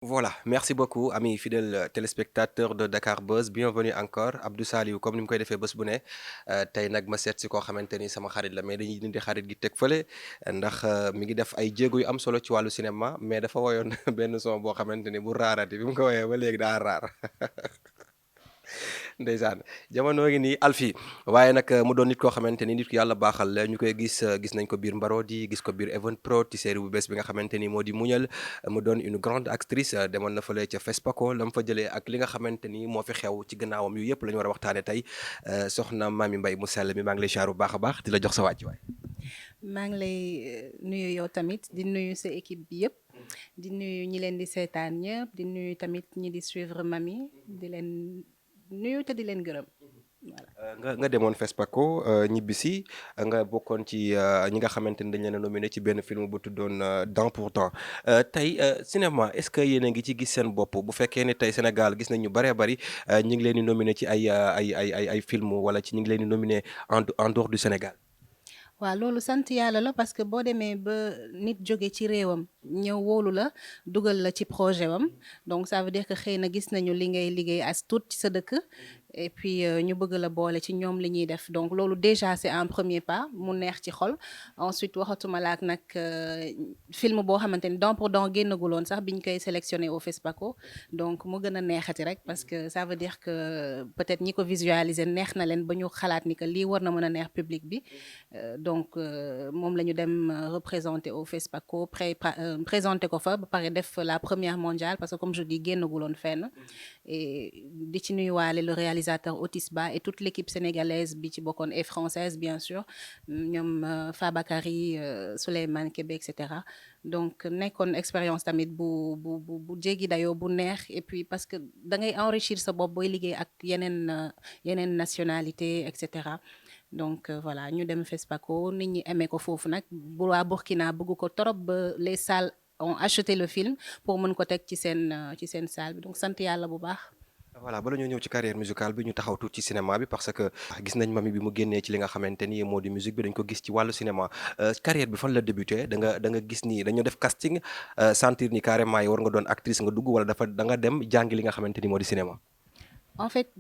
Voilà, merci beaucoup amis fidèles téléspectateurs de Dakar Buzz, bienvenue encore Abdou Saliou comme ni mu koy defee bés bu ne tey nag ma seet si koo xamante ni sama xarit la mais dañuy dindi xarit gi teg fële ndax mi ngi def ay jéego yu am solo ci wàllu cinéma mais dafa woyoon benn son boo xamante ni bu raarati bi mu ko woyee ba léegi daa raar ndeysaan jamono ngi nii Alfi waaye nag mu doon nit koo xamante ni nit ku yàlla baaxal la ñu koy gis nañ ko biir Mbarodi gis ko biir Evenprod ci série bu bees bi nga xamante ni moo di Muñal mu doon une grande actrice demoon na fële ca Fespaco la mu fa jëlee ak li nga xamante ni moo fi xew ci gannaawam yu yëpp la ñu war a waxtaane tey soxna Mamy Mbaye mu sell mi maa ngi lay chaaru baax a baax di la jox sa wàcc waay maa ngi lay nuyu yow tamit di nuyu sa équipe bi yëpp di nuyu ñi leen di seetaan ñëpp di nuyu tamit ñi di suivre Mamy di leen nuyu te di leen gërëm voilà. nga demoon Fespaco ñibbisi nga bokkoon ci ñi nga xamante ni dañ leen a nominé ci benn film bu tuddoon Dent pour Dent tey cinéma est-ce que yéen a ngi ci gis seen bopp bu fekkee ne tey Sénégal gis nañ ñu bëree bëri ñi ngi leen di nominé ci ay film wala ci ñi ngi leen di nominé en dehors du Sénégal. waaw loolu sant yàlla la parce que boo demee ba nit jóge ci réewam ñëw wóolu la dugal la ci projet wam donc ça veut dire que xëy na gis nañu li ngay liggéey as tuut ci sa dëkk et puis ñu bëgg la boole ci ñoom li ñuy def donc loolu déjà c'est un premier pas mu neex ci xol ensuite waxatuma laak nag film boo xamante ni Dent pour Dent génnaguloon sax biñ koy sélectionné au FESPACO donc mu gën a neexati rek parce que ça veut dire que peut-être ñi ko visualiser neex na leen ba ñu xalaat ni que lii war na mën a neex public bi donc moom la ñu dem représenter au FESPACO présenté ko fa ba pare def la première mondiale parce que comme je dis génnaguloon fenn et di ci nuyuwaale le réalisateur Otis Ba et toute l'équipe sénégalaise bi ci bokkoon et française bien sûr ñoom Fabakary Souleymane Kébé et cetera donc nekkoon expérience tamit bu jéggi dayoo bu neex et puis parce que da ngay enrichir sa bopp booy liggéey ak yeneen nationalité et cetera donc voilà ñu dem FESPACO nit ñi aimé ko foofu nag bu waa Burkina bëgg ko torop ba les salles ont acheté le film pour mën ko teg ci seen salle bi donc sant yàlla bu baax. voilà bala ñoo ñëw ci carrière musicale bi ñu taxaw tuuti ci cinéma bi parce que gis nañ Mamy bi mu génnee ci li nga xamante ni moo di musique bi dañ ko gis ci wàllu cinéma carrière bi fan la débuté da nga gis ni dañoo def casting sentir ni carrément yi war nga doon actrice nga dugg wala dafa da nga dem jàngi li nga xamante ni moo di cinéma. En fait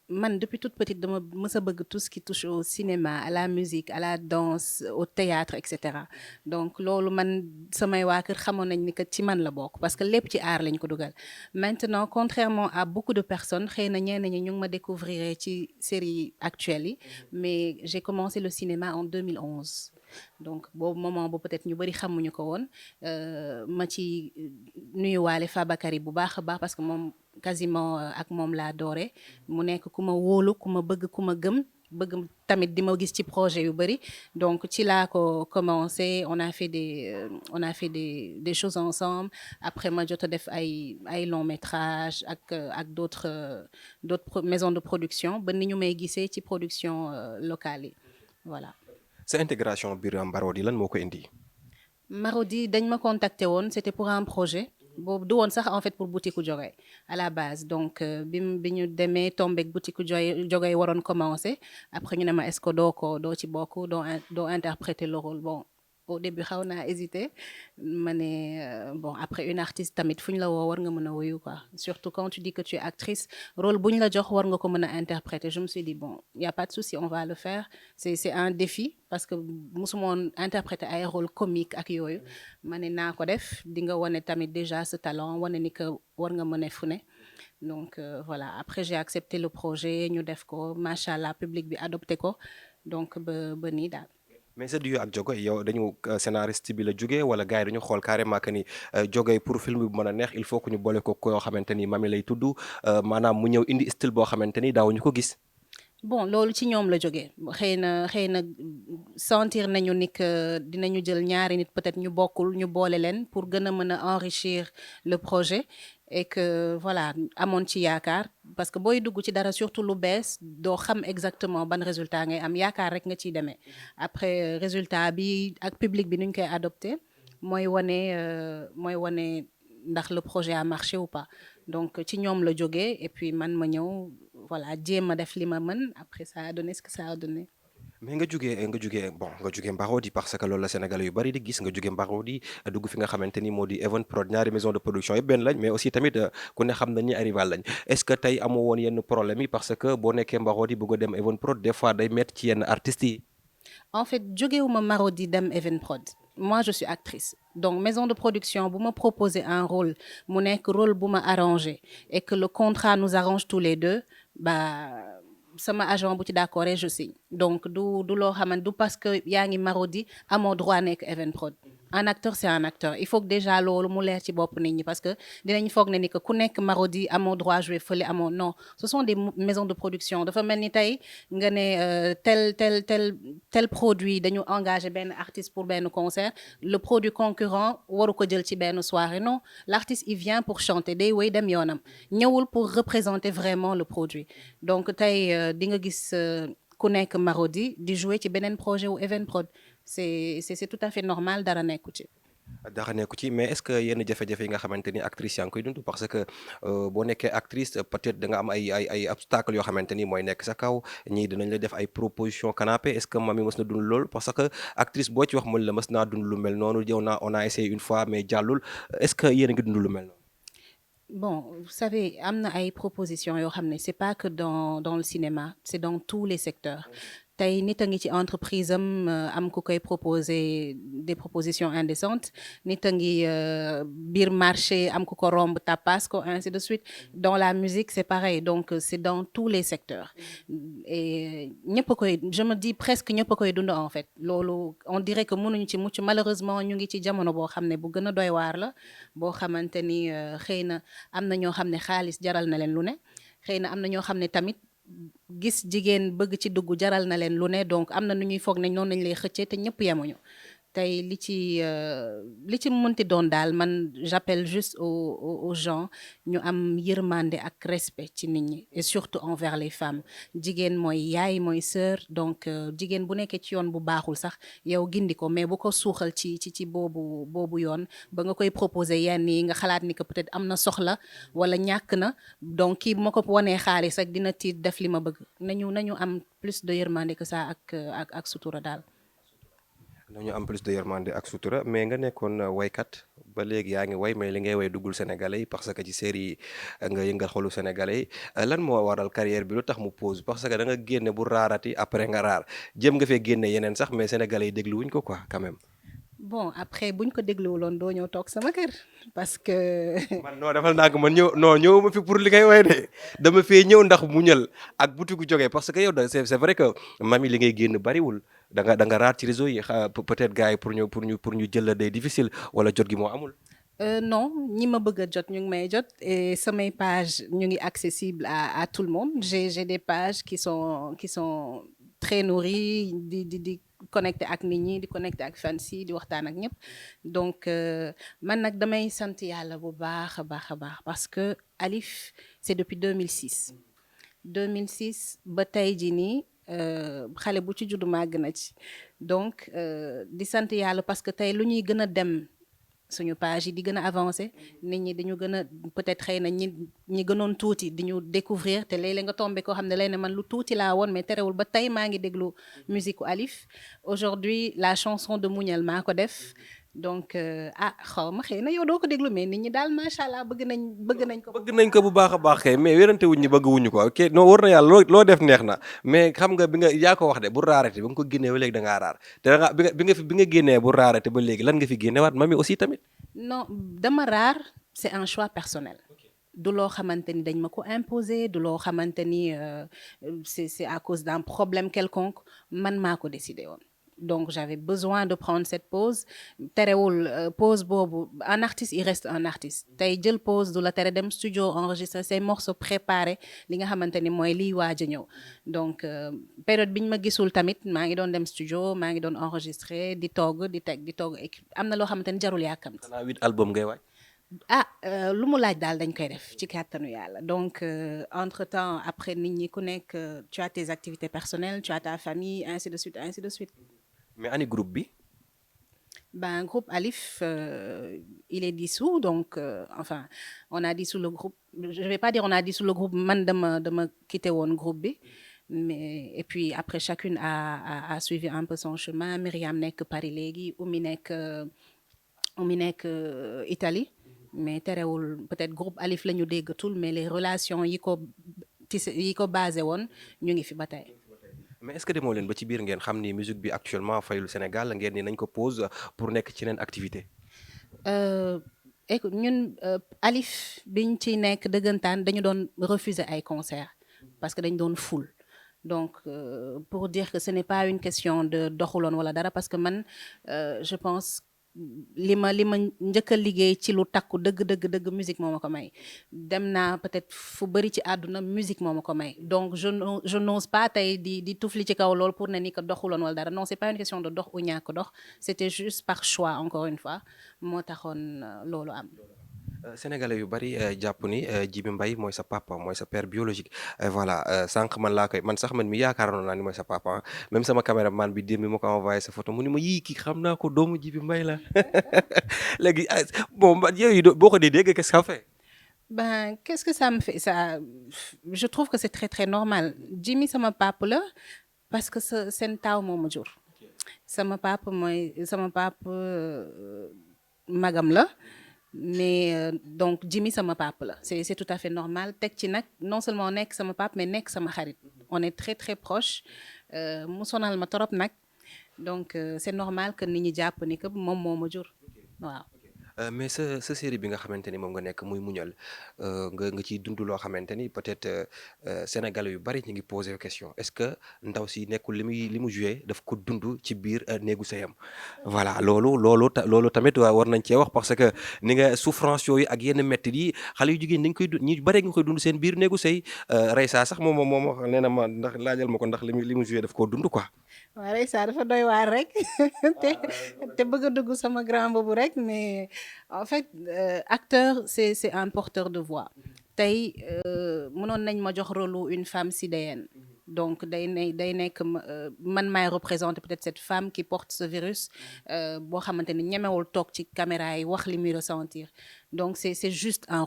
man depuis toute petite dama mës a bëgg tout ce qui touche au cinéma à la musique à la danse au théâtre et cetera donc loolu man samay waa kër xamoon nañ ni que ci man la bokk parce que lépp ci art lañ ko dugal maintenant contrairement à beaucoup de personnes xëy na ñenn ñi ñu ngi ma découvrir ci série actuelle yi mais j'ai commencé le cinéma en 2011 donc boobu moment bu peut-être ñu bëri xamuñu ko woon ma ci nuyuwaale Fabakary bu baax a baax parce que moom quasiment ak moom laa doore mu nekk ku ma wóolu ku ma bëgg ku ma gëm bëgg tamit di ma gis ci projet yu bëri donc ci laa ko commencé on a fait des choses ensemble après ma jot a def ay long métrage ak d'autres maisons de production ba ni ñu may gisee ci production locale yi voilà. sa intégration biir Mbarodi lan moo ko indi. Marodi dañ ma contacté woon c'était pour un projet boobu du woon sax en fait pour boutique Jogay à la base donc bi ñu demee tombeek boutique Jogay waroon commencer après ñu ne ma est-ce que doo ci bokk doo interpréter le rôle bon au début xaw naa hésiter ma ne bon après une artiste tamit fu ñu la woo war nga mën a wuyu quoi surtout quand tu dis que tu es actrice rôle bu ñu la jox war nga ko mën a interpréter je me suis dit bon y a pas de souci on va le faire c'est un défi parce que musumoon interpréter ay rôle comique ak yooyu ma ne naa ko def di nga wane tamit déjà ce talent wane ni que war nga mën a fu ne donc voilà après j'ai accepté le projet ñu def ko macha allah public bi adopté ko donc ba nii daal. mais sa duo ak Jogoy yow dañu scénariste bi la jógee wala gars yi dañu xool carrément que ni Jogoy pour film bi mën a neex il faut que ñu boole ko koo xamante ni Mamy lay tudd maanaam mu ñëw indi style boo xamante ni daawuñu ko gis. bon loolu ci ñoom la jógee xëy na sentir nañu ni que dinañu jël ñaari nit peut-être ñu bokkul ñu boole leen pour gën a mën a enrichir le projet et que voilà amoon ci yaakaar parce que booy dugg ci dara surtout lu bees doo xam exactement ban résultat ngay am yaakaar rek nga ciy demee après résultat bi ak public bi nuñ koy adopté mooy wane ndax le projet a marché ou pas donc ci ñoom la jógee et puis man ma ñëw voilà jéem a def li ma mën après ça a donné ce que ça a donné. mais nga jugee bon nga jugee Marodi parce que loolu la Sénégalais yu bari di gis nga jugee Marodi dugg fi nga xamante ni moo di Evenprod ñaari maison de production yëpp benn lañ mais aussi tamit ku ne xam nañ ni ay rival lañ est-ce que tey amoo woon yenn problème yi parce que boo nekkee Marodi bëgg a dem Evenprod des fois day métti ci yenn artistes yi. En fait jógewuma Marodi dem Evenprod. Moi je suis actrice donc maison de production bu ma proposer un rôle mu nekk rôle bu ma arrangé et que le contrat nous arrange tous les deux bah sama agent bu ci d'accord je signe donc du loo xamante du parce que yaa ngi Marodi amoo droit nekk Evenprod. Un acteur c'est un acteur il faut que déjà loolu mu leer ci bopp nit ñi parce que dinañ foog ne ni que ku nekk Marodi amoo droit jouer fële amoo non ce sont des maisons de production dafa mel ni tey nga ne tel produit dañu engagé benn artiste pour benn concert le produit concurrent waru ko jël ci benn soirée non l'artiste il vient pour chanter day woy dem yoonam ñëwul pour représenter vraiment le produit donc tey di nga gis ku nekk Marodi di jouer ci beneen projet wu Evenprod c'est tout à fait normal dara nekku ci. dara nekku ci mais est-ce que yenn jafe-jafe yi nga xamante ni actrice yaa ngi koy dund parce que boo nekkee actrice peut-être da nga am ay obstacle yoo xamante ni mooy nekk sa kaw ñii dinañ la def ay proposition canapé est-ce que Mamy mës na dund lool parce que actrice boo ci wax mën la mës naa dund lu mel noonu yow on a essayé une fois mais jàllul est-ce que yéen a ngi dund lu mel noonu. Bon, vous savez, am na ay propositions yoo xam ne c'est pas que dans le cinéma, c'est dans tous les secteurs. Tey nit a ngi ci entreprise am ku koy proposer des propositions indécentes nit a ngi biir marché am ku ko romb tapas ko ainsi de suite. Dans la musique, c'est pareil. Donc, c'est dans tous les secteurs. Et ñëpp a koy je me dis presque ñëpp a koy dund en fait. Loolu on dirait que mënuñu ci mucc malheureusement ñu ngi ci jamono boo xam ne bu gën a doy waar la boo xamante ni xëy na am na ñoo xam ne xaalis jaral na leen lu ne xëy na am na ñoo xam ne tamit gis jigéen bëgg ci dugg jaral na leen lu ne donc am na nu ñuy foog ne noonu nañ lay xëccee te ñëpp yemuñu tey li ci mënti doon daal man j'appelle juste aux gens ñu am yërmande ak respect ci nit ñi et surtout envers les femmes jigéen mooy yaay mooy sœur donc jigéen bu nekkee ci yoon bu baaxul sax yow gindi ko mais bu ko suuxal ci boobu yoon ba nga koy proposer yenn yi nga xalaat ni que peut-être am na soxla wala ñàkk na donc kii bu ma ko wanee xaalis rek dina tiit def li ma bëgg nañu am plus de yërmande que ça ak sutura daal. dañu am plus de yërmande ak sutura mais nga nekkoon waykat ba léegi yaa ngi way mais li ngay way duggul sénégalais yi parce que ci série nga yëngal xolu sénégalais yi lan moo waral carrière bi lu tax mu pause parce que da nga génne bu raarati après nga raar jëm nga fee génne yeneen sax mais sénégalais yi dégluwuñ ko quoi quand même. Bon après buñ ko dégluwuloon doo ñëw toog sama kër parce que. man non defal naa ko man ñëwuma fi pour li ngay way de dama fee ñëw ndax muñal ak butiku jógee parce que yow da c'est vrai que Mamy li ngay génn bariwul da nga raar ci réseau yi peut-être gars yi pour ñu jël la day difficile wala jot gi moo amul. Non ñi ma bëgg a jot ñu ngi may jot et samay page ñu ngi accessible à tout le monde j'ai des pages qui sont très nourries di connecté ak nit ñi di connecté ak fans yi di waxtaan ak ñëpp donc man nag damay sant yàlla bu baax a baax a baax parce que Alif c'est depuis 2006 ba tey jii nii xale bu ci juddu màgg na ci donc di sant yàlla parce que tey lu ñuy gën a dem suñu page yi di gën a avancé nit ñi dañu gën a peut-être xëy na ñi gënoon tuuti di ñu découvrir te léeg-léeg nga tombé koo xam ne lay ne man lu tuuti laa woon mais terewul ba tey maa ngi déglu musique u Alif aujourd'hui la chanson de Muñal maa ko def donc xaw ma xëy na yow doo ko déglu mais nit ñi daal macha allah bëgg nañ ko. bëgg nañ ko bu baax a baax kay mais wérante wuñ ñi bëgg wuñu ko ok non war na yàlla loo def neex na mais xam nga bi nga yaa ko wax de bu raarate ba nga ko génnee ba léegi da ngaa raar te da nga bi nga génnee bu raarate ba léegi lan nga fi génnewaat Mamy aussi tamit. non dama raar c'est un choix personnel. du loo xamante ni dañ ma ko imposer du loo xamante ni c'est à cause d'un problème quelconque man maa ko décidé woon. Donc j'avais besoin de prendre cette pause terewul pause boobu un artiste il reste un artiste tey jël pause du la tere dem studio enregistrer ses morceaux préparés li nga xamante ni mooy liy waaj a ñëw donc période biñ ma gisul tamit maa ngi doon dem studio maa ngi doon enregistrer di togg di togg am na loo xamante ni jarul yàkkamti. xanaa 8 album ngay waaj. lu mu laaj daal dañ koy def ci kàttanu yàlla donc entre-temps après nit ñi ku nekk tu as tes activités personnelles tu as ta famille ainsi de suite ainsi de suite. mais ani groupe bi. Groupe Alif il est dissous donc enfin on a dissous le groupe je vais pas dire on a dissous le groupe man dama quitté woon groupe bi mais et puis après chacune a suivi un peu son chemin. Myriam nekk Paris léegi, Oumy nekk Italie, mais terewul peut-être groupe Alif la ñu déggatul, mais les relations yi ko basé woon ñu ngi fi ba tey. mais est-ce que demoo leen ba ci biir ngeen xam ni musique bi actuellement fayul Sénégal ngeen ni nañ ko pause pour nekk ci yeneen activité. Écoute ñun Alif biñ ci nekk dëggantaan dañu doon refuser ay concerts parce que dañu doon full. Donc pour dire que ce n'est pas une question de doxuloon wala dara, parce que man je pense li ma njëkk a liggéey ci lu takku dëgg musique moo ma ko may. Dem naa peut-être fu bëri ci àdduna musique moo ma ko may, donc je n'ose pas tey di tufli ci kaw loolu pour ne ni que doxuloon wala dara. Non, c'est pas une question de dox ou ñàkk dox, c'était juste par choix, encore une fois moo taxoon loolu am. Sénégalais yu bari jàpp ni Djiby Mbaye mooy sa papa mooy sa père biologique voilà sànq man sax man mi yaakaaroon naa ni mooy sa papa même sama caméraman bi démb ma ko envoyé sa photo mu ni ma yii kii xam naa ko doomu Djiby Mbaye la léegi bon yooyu boo ko dee dégg qu'est-ce que ça fait. Ben, qu'est-ce que ça me fait? Ça, je trouve que c'est très très normal. Jimmy sama papa la parce que seen taaw moo ma jur. Sama papa magam la. Mais donc Jimmy sama papa la, c'est tout à fait normal. Teg ci nag non seulement nekk sama papa mais nekk sama xarit, on est très très proche. Mu sonal ma torop nag, donc c'est normal que nit ñi jàpp ni que moom moo ma jur waaw. mais sa série bi nga xamante ni moom nga nekk muy muñal nga ciy dund loo xamante ni peut-être sénégalais yu bari ñu ngi posé question est-ce que ndaw si nekkul li mu joué daf ko dund ci biir néegu sëyam voilà loolu tamit war nañ cee wax parce que ni nga souffrance yooyu ak yenn métti yi xale yu jigéen dañ koy dund ñu bari nga koy dund seen biir néegu sëy Reysa sax moom nee na ma ndax laajal ma ko ndax li mu joué daf koo dund quoi. waaw Reysa dafa doy waar rek te bëgg a dugg sama grand boobu rek, mais en fait acteur c'est un porteur de voix. Tey mënoon nañ ma jox rôle une femme sidéenne, donc day nekk man maay représenter peut-être cette femme qui porte ce virus boo xamante ni ñemewul toog ci caméra yi wax li muy ressentir. Donc c'est juste un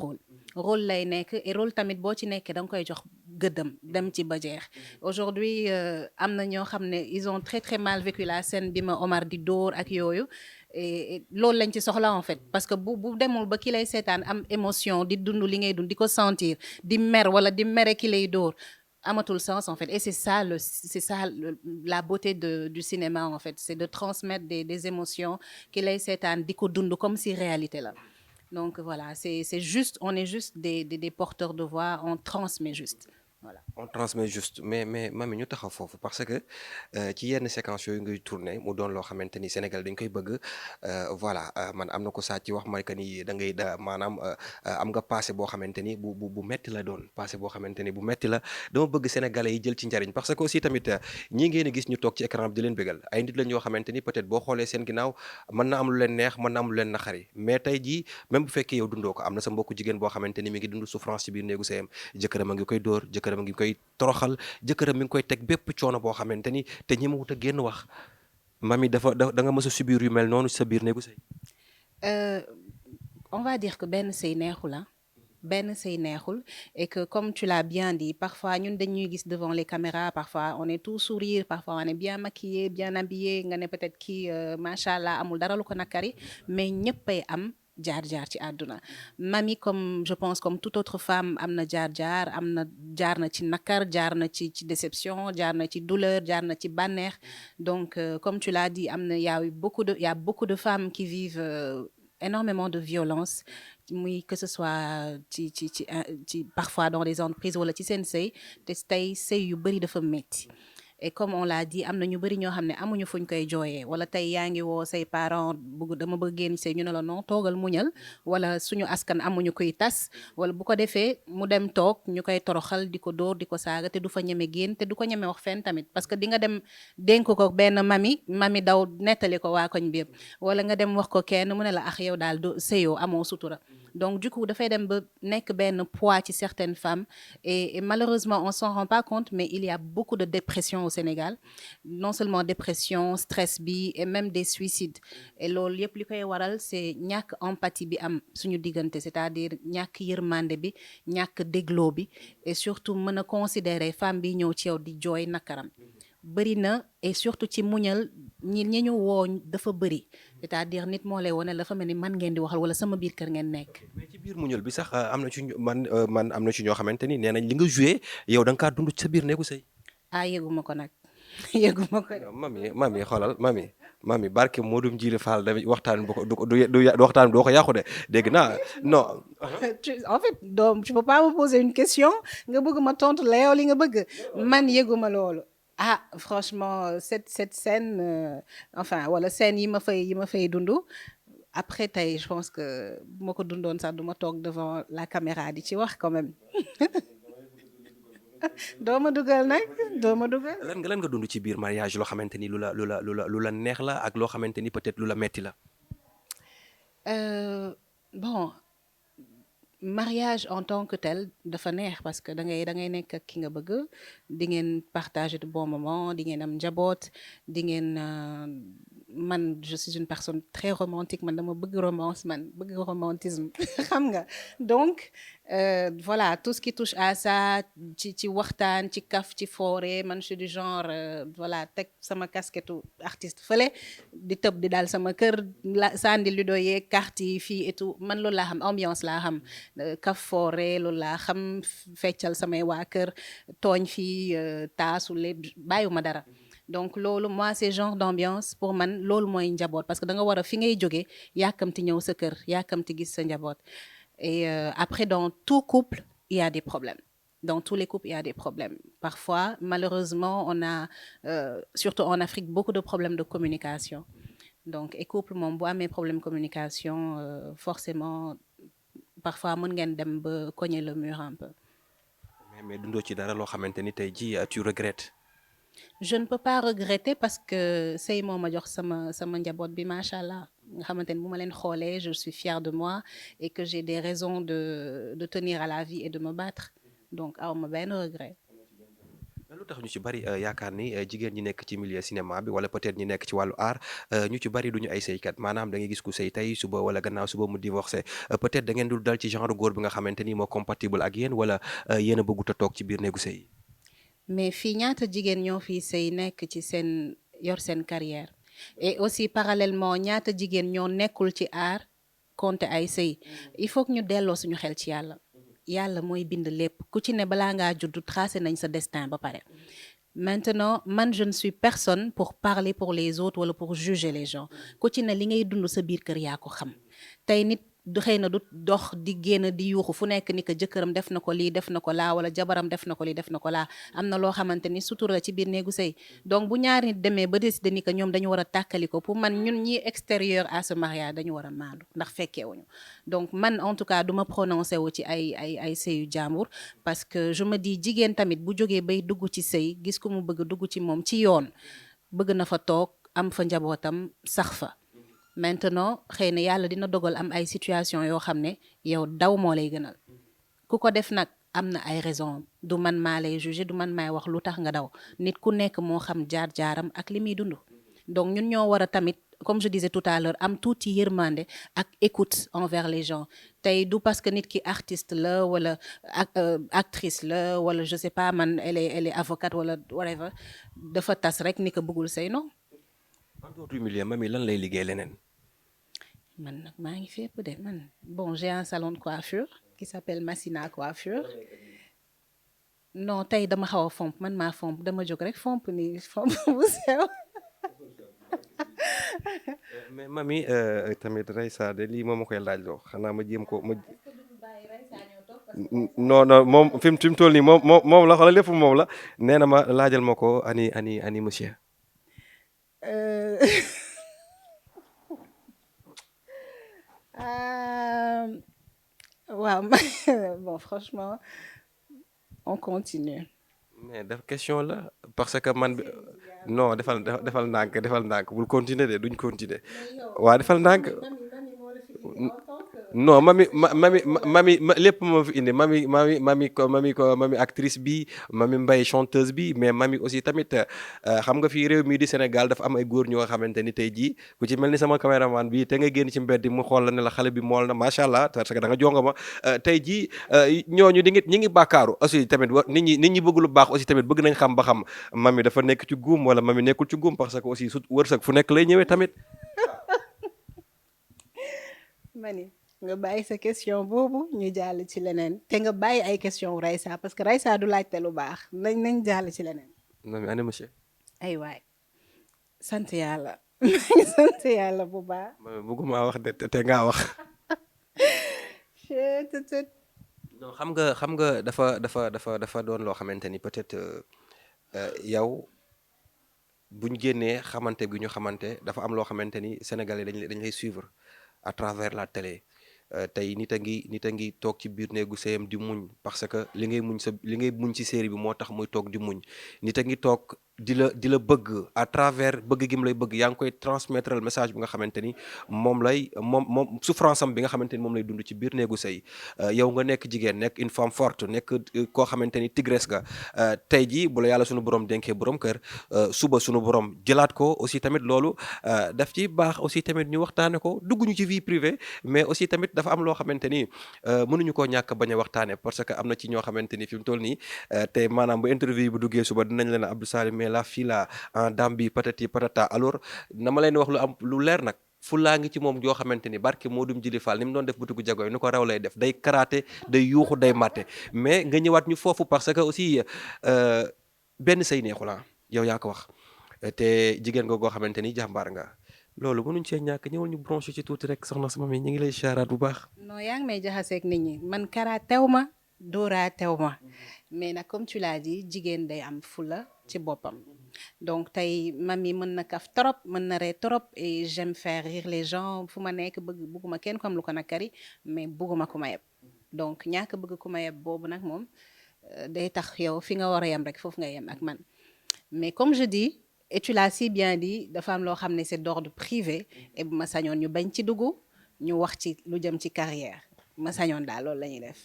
rôle lay nekk, et rôle tamit boo ci nekkee da nga koy jox gëddam dem ci ba jeex. Aujourd'hui am na ñoo xam ne ils ont très très mal vécu la scène bi ma Omar di dóor ak yooyu, et loolu lañ ci soxla en fait, parce que bu demul ba ki lay seetaan am émotion di dund li ngay dund di ko sentir, di mer wala di mere ki lay dóor, amatul sens en fait. Et c'est ça la beauté du cinéma en fait, c'est de transmettre des émotions ki lay seetaan di ko dund comme si réalité la. Donc voilà, c'est juste, on est juste des porteurs de voix, on transmet juste. Voilà. On transmet juste mais mami ñu taxaw foofu parce que ci yenn séquence yooyu ngay tourné mu doon loo xamante ni Sénégal dañ koy bëgg voilà man am na ko saa ci wax ma que ni da ngay maanaam am nga passé boo xamante ni bu metti la doon passé boo xamante ni bu metti la dama bëgg sénégalais yi jël ci njariñ parce que aussi tamit ñii ngeen gis ñu toog ci écran bi di leen bëggal ay nit lañ yoo xamante ni peut-être boo xoolee seen ginnaaw mën na am lu leen neex mën na am lu leen naqari, mais tey jii même bu fekkee yow dundoo ko am na sa mbokku jigéen boo xamante ni mi ngi dund souffrance ci biir néegu sëyam, jëkkëram a ngi koy dóor, jëkkëram a ngi koy toroxal, jëkkëram mi ngi koy teg bépp coono boo xamante ni te ñi ma wut a génn wax mami da nga mës a subir yu mel noonu sa biir néegu sëy. On va dire que benn sëy neexul et que comme tu l'as bien dit, parfois ñun dañuy gis devant les caméras, parfois on est tout sourire, parfois on est bien maquillé, bien habillé, nga ne peut-être kii macha allah amul dara lu ko nakari, mais ñëppay am jaar ci àdduna. Mami, comme je pense comme toute autre femme, am na jaar na ci nakar, jaar na ci déception, jaar na ci douleur, jaar na ci bànneex. Donc comme tu l'as dit, il y a beaucoup de femmes qui vivent énormément de violence, que ce soit parfois dans les entreprises wala ci seen sëy, te tey sëy yu bari dafa metti. Et comme on l'a dit, am na ñu bari ñoo xam ne amuñu fuñ koy jooyee, wala tey yaa ngi woo say parents dama bëgg génn sëy, ñu ne la non toogal muñal, wala suñu askan amuñu koy tas, wala bu ko defee mu dem toog ñu koy toroxal di ko dóor di ko saaga, te du fa ñeme génn te du ko ñeme wax fenn tamit, parce que di nga dem dénk ko benn mami daw nettali ko waa koñ bi yëpp, wala nga dem wax ko kenn mu ne la yow daal du sëyoo amoo sutura. Donc du coup dafay dem ba nekk benn poids ci certaines femmes, et malheureusement on s'en rend pas compte, mais il y a beaucoup de dépression au Sénégal non seulement dépression stress bi et même des suicides et loolu yëpp li koy waral c'est ñàkk empathie bi am suñu diggante c'est-à-dire ñàkk yërmande bi ñàkk dégloo bi et surtout mën a considérer femme bi ñëw ci yow di jooy nakaram bëri na et surtout ci muñal ñi ñu woo dafa bëri c'est-à-dire nit moo lay wone dafa mel ni man ngeen di waxal wala sama biir kër ngeen nekk. mais ci biir muñal bi sax am na ci man am na ci ñoo xamante ni nee nañ li nga joué yow da nga kaa dund ci sa biir néegu sëy. ah yëguma ko nag yëguma ko. mami xoolal mami barke Modou Djili Fall da waxtaan bu ko du waxtaan doo ko yàqu de dégg naa non. En fait donc tu peux pas me poser une question nga bëgg ma tontu la yow li nga bëgg man yëguma loolu. ah franchement cette scène enfin wala scène yi ma fay dund après tey je pense que bu ma ko dundoon sax du ma toog devant la caméra di ci wax quand même doo ma dugal nag doo ma dugal. lan nga dund ci biir mariage loo xamante ni lu la neex la ak loo xamante ni peut-être lu la metti la. Bon. Mariage en tant que tel dafa neex parce que da ngay nekk ak ki nga bëgg di ngeen partager de bons moments di ngeen am njaboot di ngeen man je suis une personne très romantique man dama bëgg romance man bëgg romantisme xam nga donc voilà tout ce qui touche à ça ci waxtaan ci kaf ci foore man je suis du genre voilà teg sama casquette artiste fële di tëb di daal sama kër la sandi ludo yeeg carte yi fii et tout man loolu laa xam ambiance laa xam kaf foore loolu laa xam feccal samay waa kër tooñ fii taasu lépp bàyyiwuma dara donc loolu moi c'est genre d'ambiance pour man loolu mooy njaboot parce que da nga war a fi ngay jógee yàkkamti ñëw sa kër yàkkamti gis sa njaboot et après dans tout couple il y a des problèmes dans tous les couples il y a des problèmes parfois malheureusement on a surtout en Afrique beaucoup de problèmes de communication donc et couple moom bu amee problème communication forcément parfois mën ngeen dem ba cogner le mur un peu. mais dundoo ci dara loo xamante ni tey jii tu regrettes. je ne peux pas regretter parce que sëy moo ma jox sama njaboot bi macha allah nga xamante ni bu ma leen xoolee je suis fière de moi et que j'ai des raisons de tenir à la vie et de me battre donc aw ma benn regret. lu tax ñu ci bari yaakaar ni jigéen ñi nekk ci milieu cinéma bi wala peut-être ñi nekk ci wàllu art ñu ci bari duñu ay sëykat maanaam da ngay gis ku sëy tey suba wala gannaaw suba mu divorcé peut-être da ngeen dul dal ci genre góor bi nga xamante ni moo compatible ak yéen wala yéen a bëggut a toog ci biir néegu sëy. mais fii ñaata jigéen ñoo fii sëy nekk ci seen yor seen carrière et aussi parallèlement ñaata jigéen ñoo nekkul ci art compter ay sëy il faut que ñu delloo suñu xel ci yàlla mooy bind lépp ku ci ne balaa ngaa juddu tracé nañ sa destin ba pare maintenant man je ne suis personne pour parler pour les autres wala pour juger les gens ku ci ne li ngay dund sa biir kër yaa ko xam tey nit du xëy na du dox di génn di yuuxu fu nekk ni que jëkkëram def na ko lii def na ko laa wala jabaram def na ko lii def na ko laa am na loo xamante ni sutura la ci biir néegu sëy donc bu ñaari nit demee ba décider ni que ñoom dañu war a tàkkali ko pour man ñun ñi extérieur à ce mariage dañu war a maandu ndax fekkeewuñu donc man en tout cas du ma prononcé wu ci ay sëyu jàmbur parce que je me dis jigéen tamit bu jógee bay dugg ci sëy gis ko mu bëgg dugg ci moom ci yoon bëgg na fa toog am fa njabootam sax fa maintenant xëy na yàlla dina dogal am ay situation yoo xam ne yow daw moo lay gënal ku ko def nag am na ay raison du man maa lay juger du man maay wax lu tax nga daw nit ku nekk moo xam jaar-jaaram ak li muy dund donc ñun ñoo war a tamit comme je disais tout à l'heure am tuuti yërmande ak écoute envers les gens tey du parce que nit ki artiste la wala actrice la wala je sais pas man elle est avocate wala whatever dafa tas rek ni ko bëggul say non. en dehors du milieu mami lan lay liggéey leneen. man nag maa ngi fépp de man bon j'ai un salon de coiffure qui s'appelle Massina Coiffure non tey dama xaw a fomp man maa fomp dama jóg rek fomp ni fomp bu sew. mais mami tamit Reysa de lii moom ma koy laaj loo xanaa ma jéem ko ma. non moom fi mu toll nii moom la xoolal lépp moom la nee na ma laajal ma ko ani monsieur. waaw bon franchement on continue. mais def question la parce que man non defal ndànk bul continuer de duñ continuer waaw defal ndànk non mami lépp moo fi indi mami actrice bi mami Mbaye chanteuse bi mais mami aussi tamit xam nga fii réew mii di Sénégal dafa am ay góor ñoo xamante ni tey jii ku ci mel ni sama caméraman bi te nga génn ci mbedd mu xool la ne la xale bi mool na macha allah parce que da nga jonga ma tey jii ñooñu ñi ngi bàkkaaru aussi tamit nit ñi bëgg lu baax aussi tamit bëgg nañ xam ba xam mami dafa nekk ci guum wala mami nekkul ci guum parce que aussi su wërsëg fu nekk lay ñëwee tamit. mani nga bàyyi sa question boobu ñu jàll ci leneen te nga bàyyi ay question Raissa parce que Raissa du laajte lu baax nañ jàll ci leneen. mami ana monsieur. ay waay sant yàlla sant yàlla bu baax. mami bëgguma wax de te ngaa wax. non xam nga dafa doon loo xamante ni peut-être yow buñ génnee xamante gi ñu xamante dafa am loo xamante ni sénégalais dañ lay suivre à travers la télé tey nit a ngi toog ci biir néegu sëyam di muñ parce que li ngay muñ ci série bi moo tax muy toog di muñ nit a ngi toog di la bëgg à travers bëgg gi mu lay bëgg yaa ngi koy transmettre le message bi nga xamante ni moom souffrance am bi nga xamante ni moom lay dund ci biir néegu sëy yow nga nekk jigéen nekk une femme forte nekk koo xamante ni tigresse ga tey jii bu la yàlla sunu borom dénkee borom kër suba sunu borom jëlaat ko aussi tamit loolu daf ci baax aussi tamit ñu waxtaane ko dugg ñu ci vie privée mais aussi tamit dafa am loo xamante ni mënuñu koo ñàkk bañ a waxtaane parce que am na ci ñoo xamante ni fi mu toll nii te maanaam bu interview bu duggee suba dinañ leen Abdou Salim mais la fille là en dame bi patati patata alors na ma leen wax lu leer nag fulaa ngi ci moom joo xamante ni barke Modou Jili Fall ni mu doon def butigu jagoy ni ko raw lay def day karaté day yuuxu day matte mais nga ñëwaat ñu foofu parce que aussi benn say neexula yow yaa ko wax te jigéen nga goo xamante ni jàmbaar nga loolu mënuñ cee ñàkk ñëwal ñu bronché ci tuuti rek soxna sama mi ñu ngi lay siyaaraat bu baax. non yaa ngi may jaxaseeg nit ñi man karatew ma dóoraatew ma mais nag comme tu l'as dit jigéen day am fula ci boppam donc tey mami mën na kaf trop mën na ree trop et j'aime faire rire les gens fu ma nekk bugguma kenn ko am lu ko nakari mais bugguma ku ma yeb donc ñàkk bëgg ku ma yeb boobu nag moom day tax yow fi nga war a yem rek foofu nga yem ak man mais comme je dis et tu l'as si bien dit dafa am loo xam ne c'est d'ordre privé et bu ma sañoon ñu bañ ci dugg ñu wax ci lu jëm ci carrière ma sañoon daal loolu la ñuy def.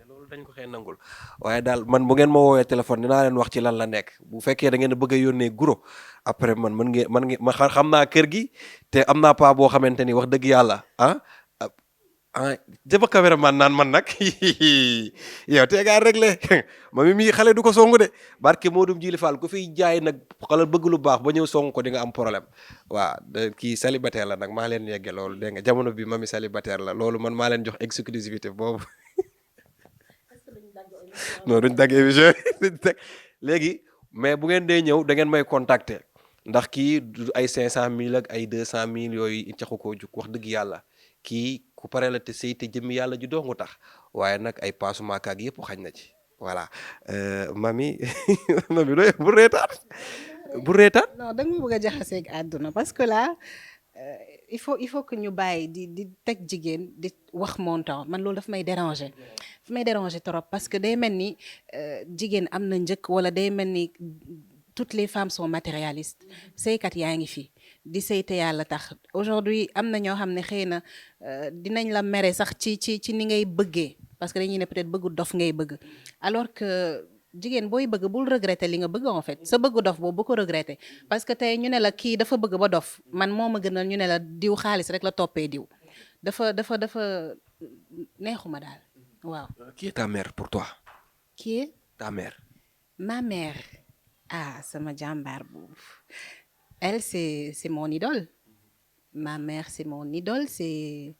loolu dañ ko xëy nangul waaye daal man bu ngeen ma woowee téléphone dinaa leen wax ci lan la nekk bu fekkee da ngeen a bëgg a yónnee guro après mën ngeen ma xam naa kër gi te am naa paa boo xamante ni wax dëgg yàlla jëma caméraman naan man nag yow te ngaa réglé mami mii xale du ko songu de barke Modou Jili Fall ku fiy jaay nag xalal bëgg lu baax ba ñëw song ko di nga am problème waaw kii célibataire la nag maa leen yegge loolu dégg nga jamono bi mami célibataire la loolu man maa leen jox exclusivité boobu non duñ dagg émission léegi mais bu ngeen dee ñëw da ngeen may contacter ndax kii du ay 500000 ak ay 200000 yooyu caxu koo jug wax dëgg yàlla kii ku pare la te sëy te jëmmi yàlla ju doongu tax waaye nag ay paasu maakaag yëpp xañ na ci voilà mami mami doy bu reetaan non da nga ma bëgg a jaxaseeg àdduna parce que là il faut que ñu bàyyi di teg jigéen di wax montant man loolu daf may déranger trop parce que day mel ni jigéen am na njëkk wala day mel ni toutes les femmes sont matérialistes sëykat yaa ngi fi di sëy te yàlla tax aujourd'hui am na ñoo xam ne xëy na dinañ la mere sax ci ni ngay bëggee parce que dañuy ne peut-être bëggu dof ngay bëgg alors que jigéen booy bëgg bul regretter li nga bëgg en fait sa bëggu dof boobu bu ko regretter parce que tey ñu ne la kii dafa bëgg ba dof man moo ma gënal ñu ne la diw xaalis rek la toppee diw dafa neexuma daal waaw. Qui est ta mère pour toi? Qui est Ta mère. ma mère? Ah, sama jàmbaar boobu. Elle, c'est mon idole. Ma mère, c'est mon idole, c'est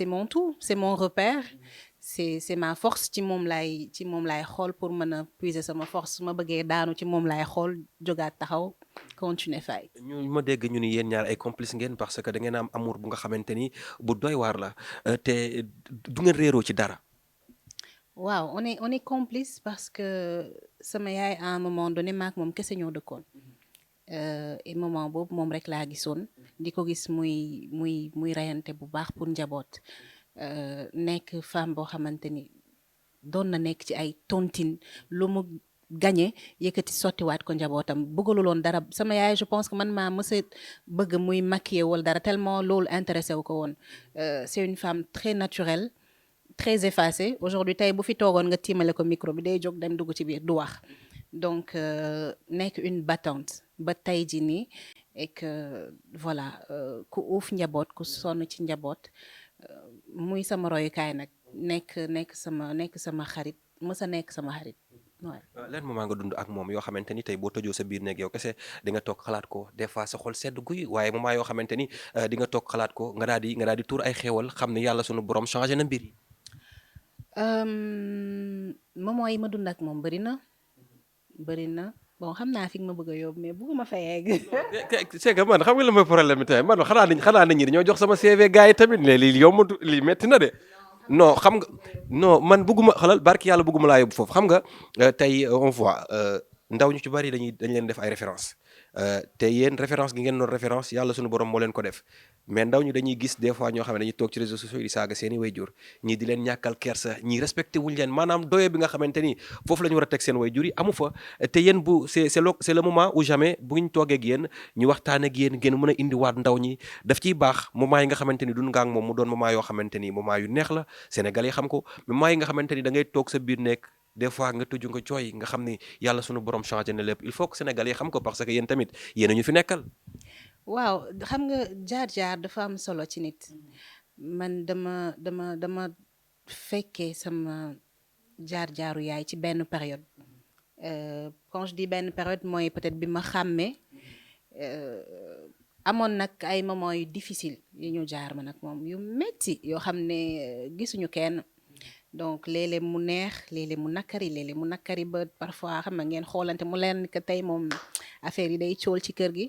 mon tout, c'est mon repère. C'est ma force ci moom laay xool pour mën a puiser sama force su ma bëggee daanu ci moom laay xool jógaat taxaw continuer fay. ñu ma dégg ñu ni yéen ñaar ay complice ngeen parce que da ngeen am amour bu nga xamante ni bu doy waar la te du ngeen réeroo ci dara. waaw on est complice parce que sama yaay à un moment donné maak moom kese ñoo dëkkoon et moment boobu moom rek laa gisoon di ko gis muy reyante bu baax pour njaboot nekk femme boo xamante ni doon na nekk ci ay tontine lu mu gagné yëkkati sottiwaat ko njabootam bëggaluloon dara sama yaay je pense que man maa mës a bëgg muy maquiller wala dara tellement loolu intéressé wu ko woon c'est une femme très naturelle très effacée aujourd'hui tey bu fi toogoon nga tiimale ko micro bi day jóg dem dugg ci biir du wax donc nekk une battante ba tey ji nii et que voilà ku uuf njaboot ku sonn ci njaboot muy sama royukaay nag nekk sama xarit mës a nekk sama xarit waaw. leen moment nga dund ak moom yoo xamante ni tey boo tëjoo sa biir néeg yow kese di nga toog xalaat ko des fois sa xol sedd guy waaye moment yoo xamante ni di nga toog xalaat ko nga daal di tuur ay xéewal xam ne yàlla sunu borom changé na mbir yi. moment yi ma dund ak moom bëri na bon xam naa fi nga ma bëgg a yóbbu mais bëgguma fa yegg. c'est que man xam nga la mooy problème bi tey man xanaa nit ñi dañoo jox sama CV gars yi tamit ne lii yombatu lii metti na de. non xam nga non man bëgguma xalal barki yàlla bëgguma laa yóbbu foofu xam nga tey on voit ndaw ñu ci bari dañ leen def ay référence te yéen référence gi ngeen doon référence yàlla suñu borom moo leen ko def mais ndaw ñu dañuy gis des fois ñoo xam ne dañuy toog ci réseaux sociaux yi di saaga seeni wayjur ñii di leen ñàkkal kersa ñii respecté wuñ leen maanaam doye bi nga xamante ni foofu la ñu war a teg seen wayjur yi amu fa te yéen bu c'est le moment où jamais bu ñu toogee ak yéen ñu waxtaan ak yéen ngeen mën a indiwaat ndaw ñi daf ciy baax moment yi nga xamante ni dund nga ak moom mu doon moment yoo xamante ni moment yu neex la Sénégal yi xam ko moment yi nga xamante ni da ngay toog sa biir nekk des fois nga tëju nga jooy nga xam ni yàlla sunu borom changé na lépp il faut que Sénégal yi xam ko parce que yéen tamit yéen a ñu fi nekkal. waaw xam nga jaar-jaar dafa am solo ci nit man dama fekkee sama jaar-jaaru yaay ci benn période quand je dis benn période mooy peut-être bi ma xàmmee amoon nag ay moments yu difficile yu ñu jaar ma nag moom yu metti yoo xam ne gisuñu kenn donc léeg-léeg mu neex léeg-léeg mu nakkari ba parfois xam nga ngeen xoolante mu leen que tey moom affaire yi day cool ci kër gi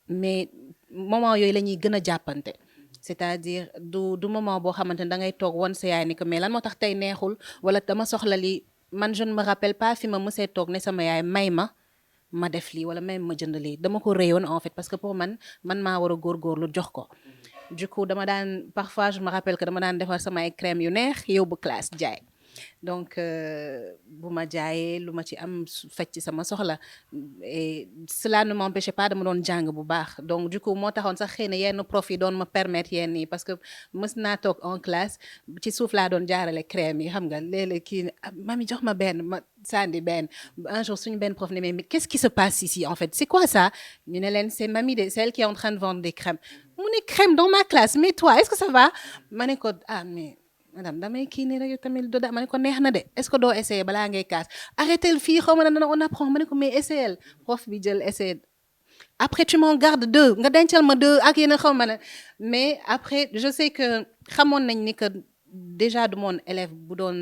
mais moment yooyu la ñuy gën a jàppante c'est-à-dire du moment boo xamante ne da ngay toog woon sa yaay ni que mais lan moo tax tey neexul wala dama soxla li man je ne me rappelle pas fi ma mësee toog ne sama yaay may ma def lii wala même ma jënd lii dama ko réyoon en fait parce que pour man maa war a góorgóorlu jox ko du coup parfois je me rappelle que dama daan defar sama ay crème yu neex yóbbu classe jaay donc bu ma jaayee lu ma ci am faj ci sama soxla et cela ne m'empêchait pas dama doon jàng bu baax donc du coup moo taxoon sax xëy na yenn prof yi doon ma permettre yenn yi parce que mës naa toog en classe ci suuf laa doon jaarale crème yi xam nga léeg-léeg kii mami jox ma benn ma sandi benn un jour suñu benn prof ne mais qu'est-ce qui se passe ici en fait c'est quoi ça ñu ne leen c'est mamie de celle qui est en train de vendre des crèmes mu ne crème dans ma classe mais toi est-ce que ça va ma ne ko mais madame damay kii nii rek yow tamit doda ma ne ko neex na de est-ce que doo essayer balaa ngay kaas arrêtel fii xaw ma ne on apprend ma ne ko mais essayel prof bi jël essayer après tu m'en gardes 2 nga dencal ma 2 ak yéen a xaw ma ne mais après je sais que xamoon nañ ni que déjà du moon élève bu doon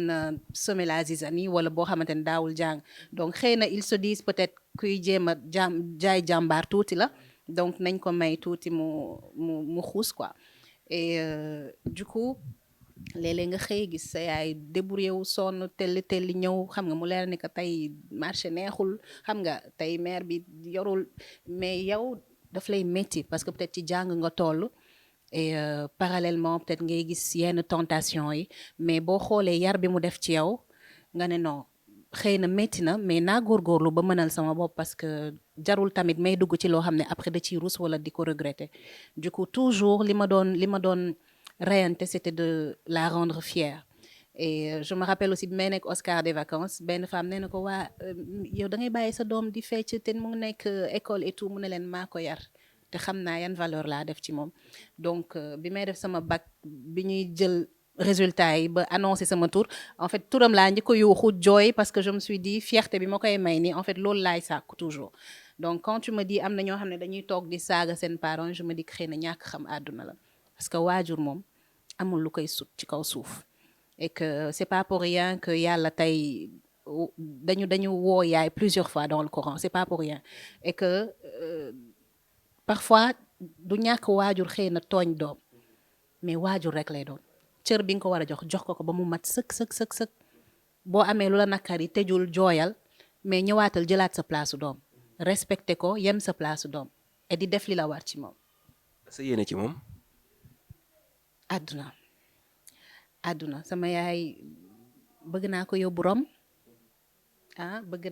semer la zizanie wala boo xamante ne daawul jàng donc xëy na ils se disent peut-être kuy jéem a jaay jàmbaar tuuti la donc nañ ko may tuuti mu xuus quoi et du coup léeg-léeg nga xëy gis sa yaay débrouillé wu sonn telli ñëw xam nga mu leer ni que tey marché neexul xam nga tey mère bi yorul mais yow daf lay métti parce que peut-être ci jàng nga toll et parallèlement peut-être ngay gis yenn tentation yi mais boo xoolee yar bi mu def ci yow nga ne non xëy na métti na mais naa góorgóorlu ba mënal sama bopp parce que jarul tamit may dugg ci loo xam ne après da ciy rus wala di ko regretter du coup toujours li ma doon reyante c'était de la rendre fière et je me rappelle aussi bi may nekk Oscar des vacances benn femme nee na ko waa yow da ngay bàyyi sa doom di fecc te mu nekk école et tout mu ne leen maa ko yar te xam naa yan valeur laa def ci moom donc bi may def sama bac bi ñuy jël résultat yi ba annoncé sama tour en fait turam laa njëkk ko yuuxu jooy parce que je me suis dit fierté bi ma koy may nii en fait loolu laay sàkku toujours donc quand tu me dis am na ñoo xam ne dañuy toog di saaga seen parents je me dis que xëy na ñàkk xam àdduna la parce que waajur moom amul lu koy sut ci kaw suuf et que c'est pas pour rien que yàlla tey dañu woo yaay plusieurs fois dans le Coran c'est pas pour rien et que parfois du ñàkk waajur xëy na tooñ doom mais waajur rek lay doon cër bi nga ko war a jox ko ba mu mat sëk boo amee lu la nakari tëjul jooyal mais ñëwaatal jëlaat sa place doom respecté ko yem sa place doom et di def li la war ci moom. sa yéene ci moom. àdduna sama yaay bëgg naa ko yóbbu Rome ah bëgg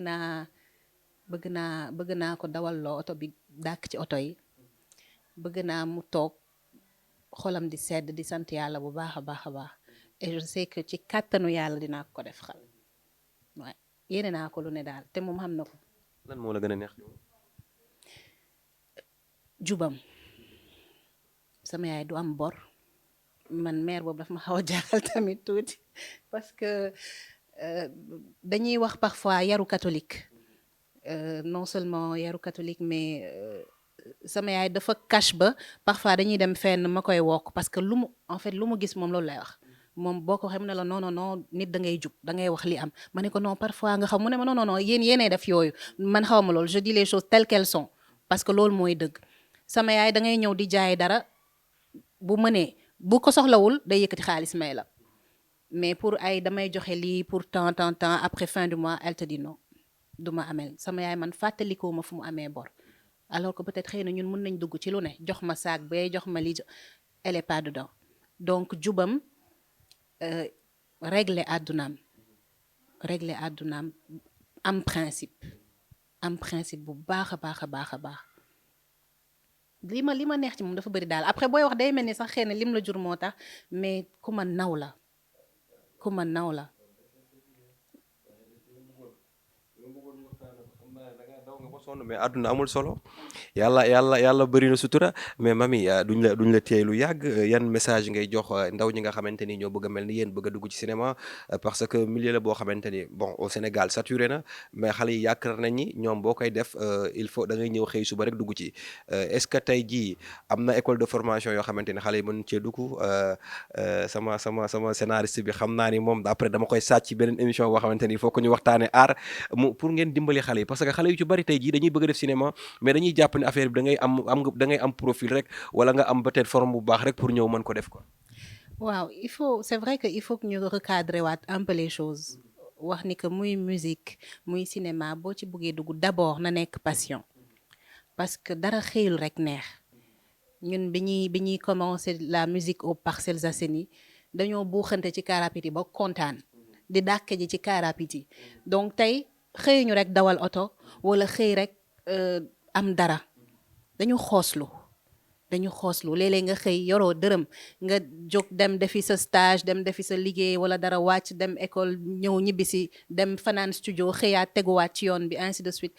naa ko dawalloo oto bi dàkk ci oto yi bëgg naa mu toog xolam di sedd di sant yàlla bu baax a baax a baax et je sais que ci kàttanu yàlla dinaa ko def xal waaye yéene naa ko lu ne daal te moom xam na ko. lan moo la gën a neex ci moom. jubam sama yaay du am bor man mère boobu daf ma xaw a jaaxal tamit tuuti parce que dañuy wax parfois yaru catholique non seulement yaru catholique mais sama yaay dafa cash ba parfois dañuy dem fenn ma koy wokk parce que en fait lu mu gis moom loolu lay wax moom boo ko waxee mu ne la non non non nit da ngay jub da ngay wax li am ma ne ko non parfois nga xam mu ne ma non non non yéenay def yooyu man xaw ma loolu je dis les choses telles qu'elles sont parce que loolu mooy dëgg sama yaay da ngay ñëw di jaay dara bu mënee bu ko soxlawul day yëkkati xaalis may la mais pour ay damay joxe lii pour temps après fin du mois elle te dit non du ma amel sama yaay man fàttalikoo ma fu mu amee bor alors que peut-être xëy na ñun mën nañ dugg ci lu ne jox ma saak bee jox ma lii elle est pas dedans donc jubam régler àddunaam am principe bu baax a baax a baax a baax li ma neex ci moom dafa bëri daal après booy wax day mel ni sax xëy na lim la jur moo tax mais ku ma naw la sonn mais àdduna amul solo yàlla bëri na sutura mais mami duñ la téye lu yàgg yan message ngay jox ndaw ñi nga xamante ni ñoo bëgg a mel ni yéen bëgg a dugg ci cinéma parce que milieu la boo xamante ni bon au Sénégal saturé na mais xale yi yaakaar nañ ni ñoom boo koy def il faut da ngay ñëw xëy suba rek dugg ci est-ce que tey jii am na école de formation yoo xamante ni xale yi mën cee dugg sama scénariste bi xam naa ni moom après dama koy sàcc ci beneen émission boo xamante ni il faut que ñu waxtaane art pour ngeen dimbali xale yi parce que xale yu ci bari tey jii dañuy bëgg a def cinéma mais dañuy jàpp ne affaire bi da ngay am profil rek wala nga am peut-être forme bu baax rek pour ñëw mën ko def quoi. waaw c'est vrai que il faut que ñu recadrer waat un peu les choses wax ni que muy musique muy cinéma boo ci bëggee dugg d'abord na nekk passion parce que dara xëyul rek neex ñun bi ñuy commencer la musique aux Parcelles Assainies dañoo buuxante ci car rapide yi ba kontaan di dàkke ji ci car rapide yi donc tey xëyuñu rek dawal oto wala xëy rek am dara dañu xooslu léeg-léeg nga xëy yoroo dërëm nga jóg dem defi sa stage dem defi sa liggéey wala dara wàcc dem école ñëw ñibbisi dem fanaan studio xëyaat teguwaat ci yoon bi ainsi de suite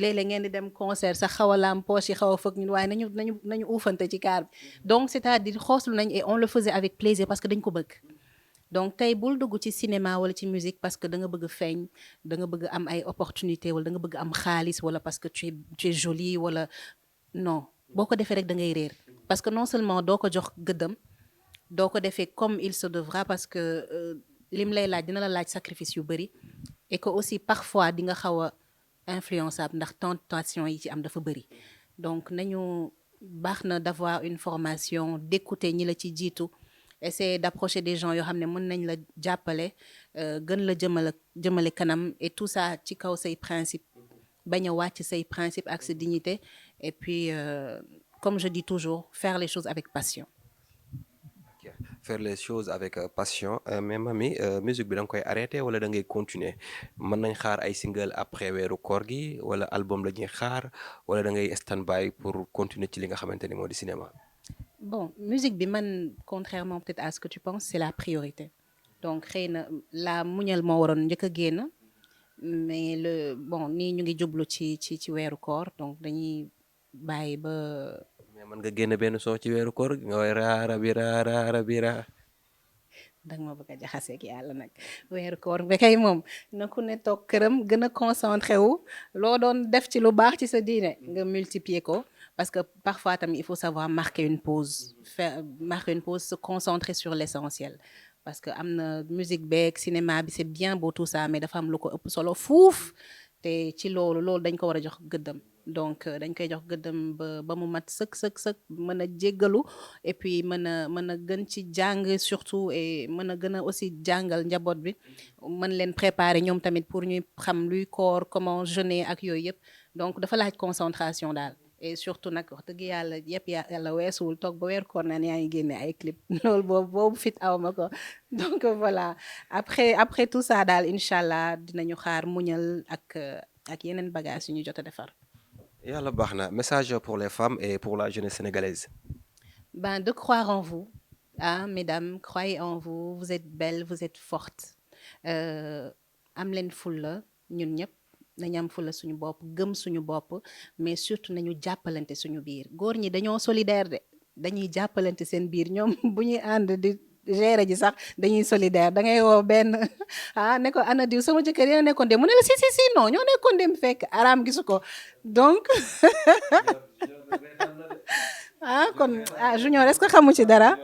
léeg-léeg ngeen di dem concert sax xaw a laam poche yi xaw a fëgg ñun waaye nañu uufante ci kaar bi donc c'est-à-dire xooslu nañ et on le faisait avec plaisir parce que dañ ko bëgg donc tey bul dugg ci cinéma wala ci musique parce que da nga bëgg feeñ da nga bëgg am ay opportunité wala da nga bëgg am xaalis wala parce que tu es jolie wala non boo ko defee rek da ngay réer parce que non seulement doo ko jox gëddam doo ko defee comme il se devra parce que lim lay laaj dina la laaj sacrifice yu bëri et que aussi parfois di nga xaw a influençable ndax tentation yi ci am dafa bëri donc nañu baax na d'avoir une formation d'écouter ñi la ci jiitu essayer d'approcher des gens yoo xam ne mën nañ la jàppale gën la jëmale kanam et tout ça ci kaw say principe bañ a wàcc say principe ak sa dignité et puis comme je dis toujours faire les choses avec passion. Okay. Faire les choses avec passion mais mami musique bi da nga koy arrêter wala da ngay continuer mën nañ xaar ay single après weeru koor gi wala album la ñuy xaar wala da ngay stand by pour continuer ci li nga xamante ni moo di cinéma. Bon musique bi man contrairement peut-être à ce que tu penses c'est la priorité donc xëy na la muñal moo waroon njëkk a génn mais nii ñu ngi jublu ci weeru koor donc dañuy bàyyi ba. mais mën nga génn benn son ci weeru koor nga way raara bi raa. danga ma bëgg a jaxaseeg yàlla nag weeru koor bi kay moom na ku ne toog këram gën a concentré wu loo doon def ci lu baax ci sa diine nga multiplier ko. Parce que parfois tamit il faut savoir marquer une pause se concentrer sur l'essentiel parce que am na musique beeg cinéma bi c'est bien beau tout ça mais dafa am lu ko ëpp solo fuuf te ci loolu dañ ko war a jox gëddam donc dañ koy jox gëddam ba mu mat sëk mën a jéggalu et puis mën a gën ci jàng surtout et mën a gën a aussi jàngal njaboot bi mën leen préparer ñoom tamit pour ñuy xam luy koor comment jeûner ak yooyu yëpp donc dafa laaj concentration daal et surtout nag wax dëgg yàlla yëpp yàlla weesuwul toog ba weer koor naan yaa ngi génne ay clip loolu boobu fit aw ma ko donc voilà après tout ça daal incha allah dinañu xaar muñal ak yeneen bagages yu ñu jot a defar. yàlla baax na message pour les femmes et pour la jeunesse sénégalaise. Ben, de croire en vous. Ah, mesdames, croyez en vous. Vous êtes belles, vous êtes fortes. Am leen fulla ñun ñëpp nañu am fulla suñu bopp gëm suñu bopp mais surtout nañu jàppalante suñu biir góor ñi dañoo solidaire de dañuy jàppalante seen biir ñoom bu ñuy ànd di gérer ji sax dañuy solidaire da ngay woo benn ne ko ana diw sama jëkkër yéen a nekkoon dem mu ne la si non ñoo nekkoon dem fekk araam gisu ko donc kon Junior est-ce que xamu ci dara.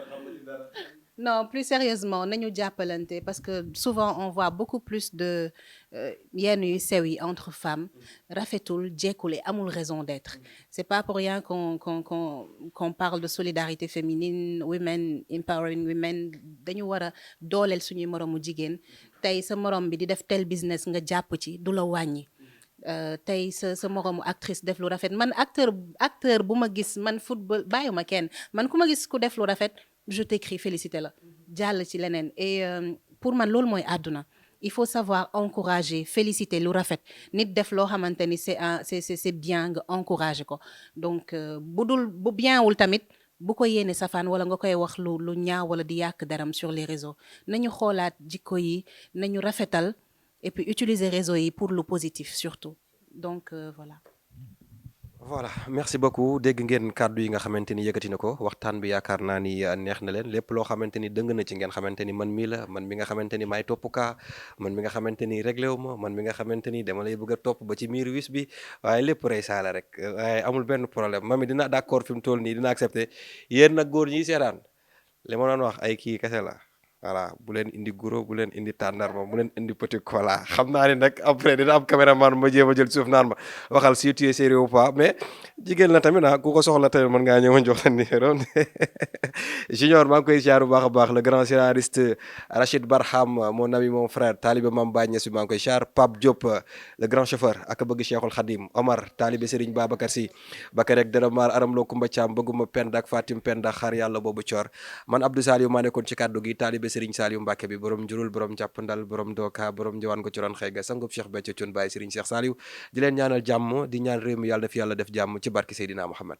Non, plus sérieusement nañu jàppalante parce que souvent on voit beaucoup plus de yenn yu sew yi entre femmes rafetul jekkule amul raison d'être. C'est pas pour rien qu'on parle de solidarité féminine women empowering women dañu war a dooleel suñuy moroomu jigéen tey sa morom bi di def tel business nga jàpp ci du la wàññi. Tey sa moroomu actrice def lu rafet man acteur bu ma gis man football bàyyuma kenn man ku ma gis ku def lu rafet je t'écris félicité la jàll ci leneen et pour man loolu mooy àdduna il faut savoir encourager féliciter lu rafet nit def loo xamante ni c'est bien nga encourager ko donc bu bien wul tamit bu ko yéene safaan wala nga koy wax lu ñaaw wala di yàq daram sur les réseaux nañu xoolaat jikko yi nañu rafetal et puis utiliser réseau yi pour le positif surtout donc voilà. Voilà merci beaucoup dégg ngeen kàddu yi nga xamante ni yëkkati na ko waxtaan bi yaakaar naa ni neex na leen lépp loo xamante ni dëng na ci ngeen xamante ni man mii la man mi nga xamante ni maay topp kaa man mi nga xamante ni réglé wu ma man mi nga xamante ni dama lay bëgg a topp ba ci miir wis bi waaye lépp rey saala rek waaye amul benn problème mami dina d'accord fi mu toll nii dina accepté yéen nag góor ñi seetaan li ma doon wax ay kii kese la. voilà bu leen indi guro bu leen indi tàndarma bu leen indi petit cola xam naa ne nag après dina am caméraman ma jéem a jël suuf naan ma waxal si tu es sérieux ou pas mais jigéen la tamit ku ko soxla tamit mën ngaa ñëw ma jox la numéro Junior maa ngi koy ziar bu baax a baax le grand scénariste Rachid Barham mon ami mon frère talibé Mame Baye Niass bi maa ngi koy ziar Pape Diop le grand chauffeur ak bëgg Cheikhul Khadim Omar talibé Serigne Babacar Sy Bakar rek dara maar aram loo Kumba Thiam bëgguma Penda ak Fatim Penda xar yàlla boobu coor man Abdou Saliou maa nekkoon ci kàddu gi talibé Serigne Saliou Mbacke bi borom njurul borom jàppandal borom dooka borom njëwaan ko ci ron xëy ga sangub Cheikh Béthio Thioune Baye Serigne Cheikh Saliou di leen ñaanal jàmm di ñaan réew mi yàlla na fi yàlla def jàmm ci barki Seydina Muhammad